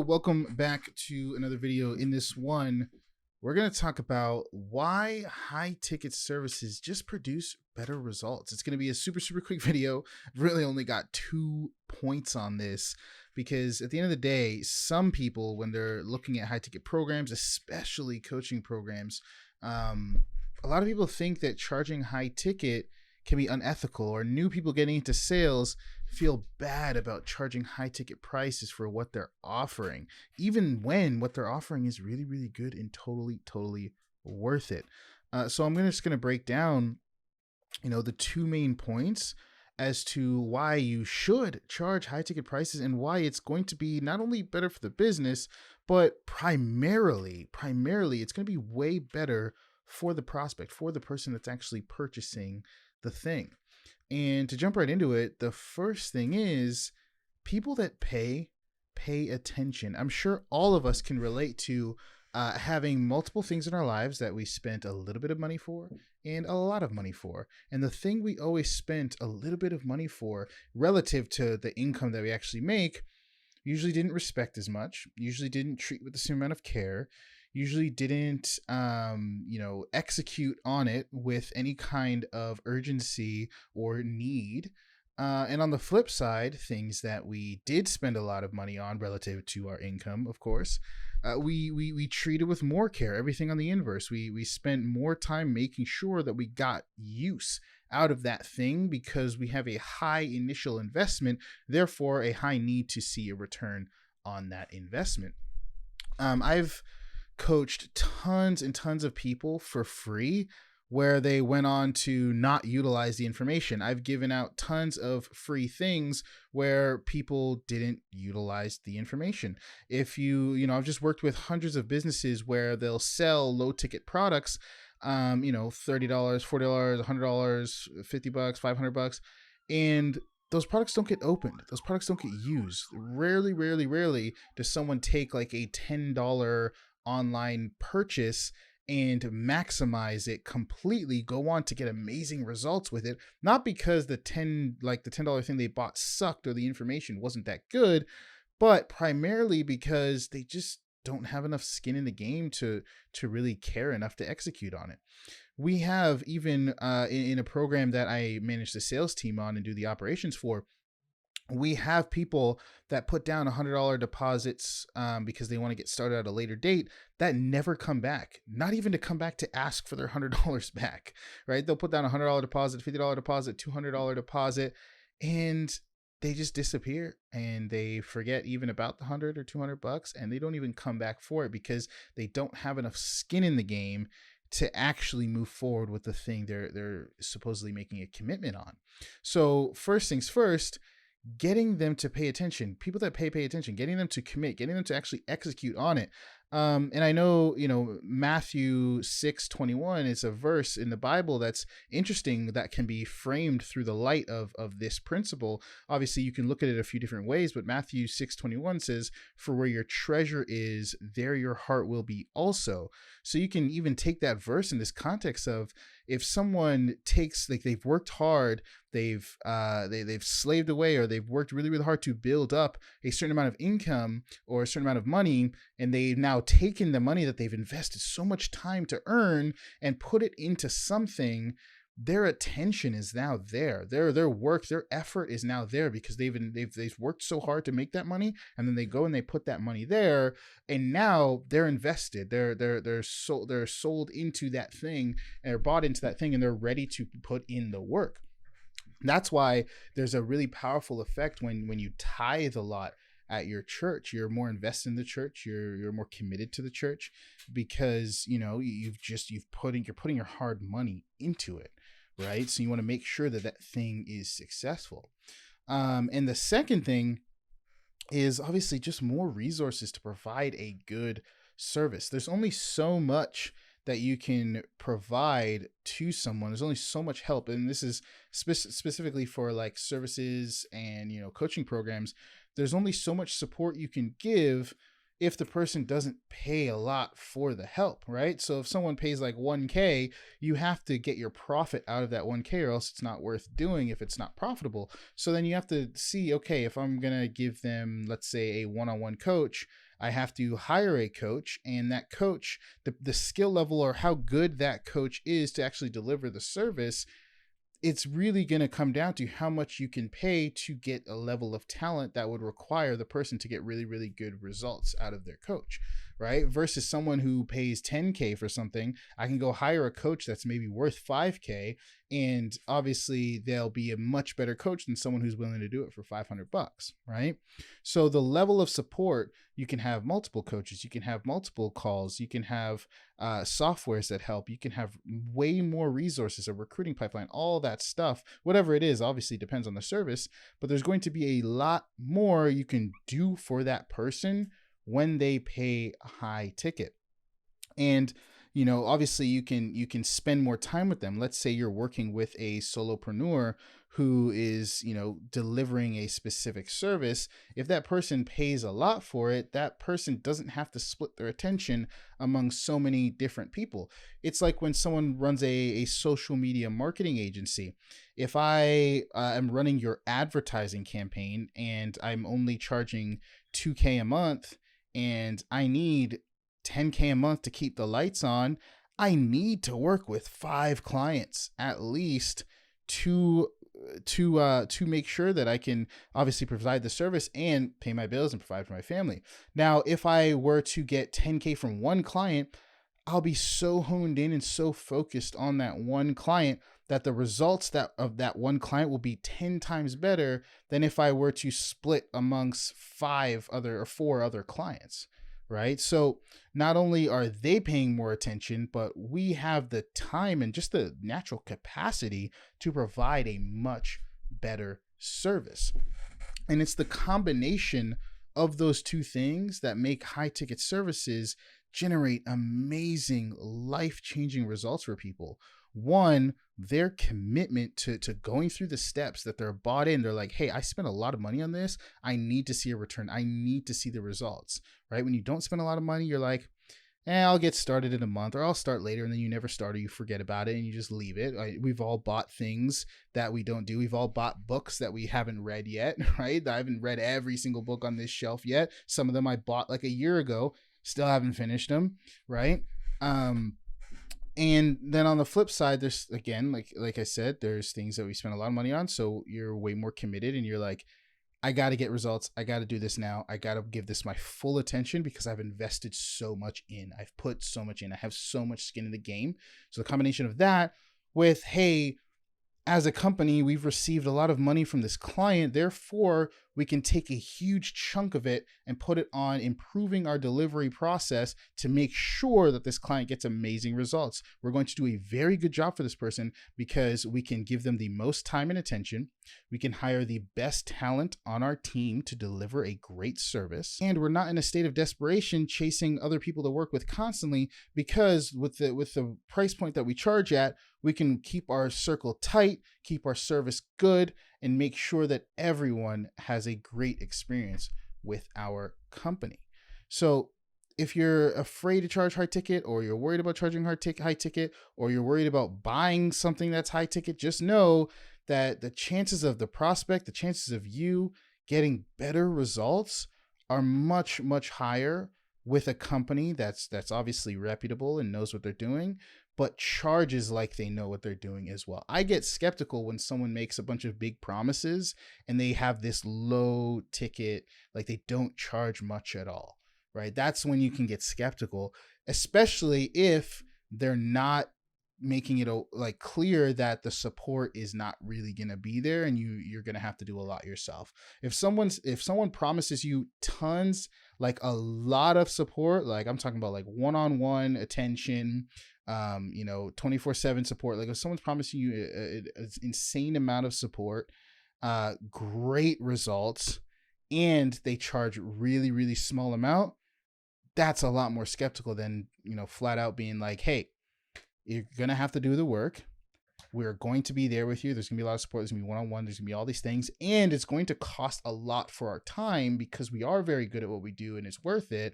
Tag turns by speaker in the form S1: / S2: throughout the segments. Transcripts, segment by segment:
S1: welcome back to another video. In this one, we're going to talk about why high ticket services just produce better results. It's going to be a super quick video. I've really only got 2 points on this because at the end of the day, some people, when they're looking at high ticket programs, especially coaching programs, a lot of people think that charging high ticket can be unethical, or new people getting into sales feel bad about charging high ticket prices for what they're offering, even when what they're offering is really good and totally worth it. So I'm just going to break down, the 2 main points as to why you should charge high ticket prices and why it's going to be not only better for the business, but primarily it's going to be way better for the prospect, for the person that's actually purchasing the thing. And to jump right into it, the first thing is people that pay attention. I'm sure all of us can relate to having multiple things in our lives that we spent a little bit of money for and a lot of money for. And the thing we always spent a little bit of money for relative to the income that we actually make usually didn't respect as much, usually didn't treat with the same amount of care, usually didn't execute on it with any kind of urgency or need. And on the flip side, things that we did spend a lot of money on relative to our income, of course, we treated with more care. Everything on the inverse. We spent more time making sure that we got use out of that thing because we have a high initial investment, therefore a high need to see a return on that investment. I've coached tons and tons of people for free where they went on to not utilize the information. I've given out tons of free things where people didn't utilize the information. If I've just worked with hundreds of businesses where they'll sell low ticket products, $30, $40, $100, $50, $500, and those products don't get opened. Those products don't get used. Rarely does someone take like a $10 online purchase and maximize it completely, go on to get amazing results with it, not because the $10 thing they bought sucked or the information wasn't that good, but primarily because they just don't have enough skin in the game to really care enough to execute on it. We have even in a program that I manage the sales team on and do the operations for, we have people that put down $100 deposits because they want to get started at a later date that never come back, not even to come back to ask for their $100 back, right? They'll put down a $100 deposit, $50 deposit, $200 deposit, and they just disappear and they forget even about the $100 or $200, and they don't even come back for it because they don't have enough skin in the game to actually move forward with the thing they're supposedly making a commitment on. So first things first, getting them to pay attention, people that pay attention, getting them to commit, getting them to actually execute on it. And I know, Matthew 6:21 is a verse in the Bible that's interesting that can be framed through the light of this principle. Obviously, you can look at it a few different ways, but Matthew 6:21 says, "For where your treasure is, there your heart will be also." So you can even take that verse in this context of, if someone takes, like, they've worked hard, they've slaved away, or they've worked really hard to build up a certain amount of income or a certain amount of money, and they've now taken the money that they've invested so much time to earn and put it into something, their attention is now there. Their work, their effort is now there because they've worked so hard to make that money, and then they go and they put that money there, and now they're invested. They're sold into that thing, and they're bought into that thing, and they're ready to put in the work. That's why there's a really powerful effect when you tithe a lot at your church. You're more invested in the church. You're more committed to the church because you're putting your hard money into it, right? So you want to make sure that thing is successful. And the second thing is obviously just more resources to provide a good service. There's only so much that you can provide to someone. There's only so much help, and this is specifically for like services and coaching programs. There's only so much support you can give if the person doesn't pay a lot for the help, right? So if someone pays like 1K, you have to get your profit out of that 1K, or else it's not worth doing if it's not profitable. So then you have to see, okay, if I'm going to give them, let's say, a one-on-one coach, I have to hire a coach, and that coach, the skill level or how good that coach is to actually deliver the service, it's really going to come down to how much you can pay to get a level of talent that would require the person to get really, really good results out of their coach, right? Versus someone who pays 10K for something, I can go hire a coach that's maybe worth 5K, and obviously they'll be a much better coach than someone who's willing to do it for $500, right? So the level of support, you can have multiple coaches, you can have multiple calls, you can have softwares that help, you can have way more resources, a recruiting pipeline, all that stuff, whatever it is, obviously depends on the service, but there's going to be a lot more you can do for that person when they pay a high ticket. And obviously you can spend more time with them. Let's say you're working with a solopreneur who is delivering a specific service. If that person pays a lot for it, that person doesn't have to split their attention among so many different people. It's like when someone runs a social media marketing agency. If I am running your advertising campaign and I'm only charging 2K a month, and I need 10K a month to keep the lights on, I need to work with 5 clients at least to make sure that I can obviously provide the service and pay my bills and provide for my family. Now, if I were to get 10K from one client, I'll be so honed in and so focused on that one client that the results of that one client will be 10 times better than if I were to split amongst 4 other clients, right? So not only are they paying more attention, but we have the time and just the natural capacity to provide a much better service. And it's the combination of those two things that make high ticket services generate amazing, life-changing results for people. One, their commitment to going through the steps that they're bought in. They're like, hey, I spent a lot of money on this. I need to see a return. I need to see the results, right? When you don't spend a lot of money, you're like, I'll get started in a month, or I'll start later. And then you never start, or you forget about it and you just leave it. We've all bought things that we don't do. We've all bought books that we haven't read yet, right? I haven't read every single book on this shelf yet. Some of them I bought like a year ago, still haven't finished them, right? And then on the flip side, there's, again, like I said, there's things that we spend a lot of money on. So you're way more committed and you're like, I got to get results. I got to do this now. I got to give this my full attention because I've invested so much in. I've put so much in. I have so much skin in the game. So the combination of that with, hey, as a company, we've received a lot of money from this client. Therefore, we can take a huge chunk of it and put it on improving our delivery process to make sure that this client gets amazing results. We're going to do a very good job for this person because we can give them the most time and attention. We can hire the best talent on our team to deliver a great service. And we're not in a state of desperation chasing other people to work with constantly, because with the price point that we charge at, we can keep our circle tight, keep our service good, and make sure that everyone has a great experience with our company. So if you're afraid to charge high ticket, or you're worried about charging high ticket, or you're worried about buying something that's high ticket, just know that the chances of the prospect, the chances of you getting better results are much, much higher with a company that's obviously reputable and knows what they're doing, but charges like they know what they're doing as well. I get skeptical when someone makes a bunch of big promises and they have this low ticket, like they don't charge much at all, right? That's when you can get skeptical, especially if they're not making it like clear that the support is not really going to be there and you're going to have to do a lot yourself. If someone promises you tons, like a lot of support, like I'm talking about like one-on-one attention, 24/7 support, like if someone's promising you an insane amount of support, great results, and they charge really, really small amount, that's a lot more skeptical than, flat out being like, hey, you're going to have to do the work. we're going to be there with you. There's going to be a lot of support. There's going to be one-on-one. There's going to be all these things. And it's going to cost a lot for our time because we are very good at what we do and it's worth it.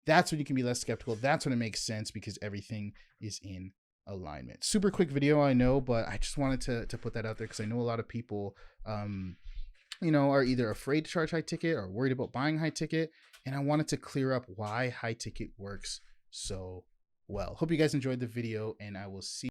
S1: That's when you can be less skeptical. That's when it makes sense because everything is in alignment. Super quick video, I know, but I just wanted to put that out there because I know a lot of people, are either afraid to charge high ticket or worried about buying high ticket. And I wanted to clear up why high ticket works so well. Hope you guys enjoyed the video, and I will see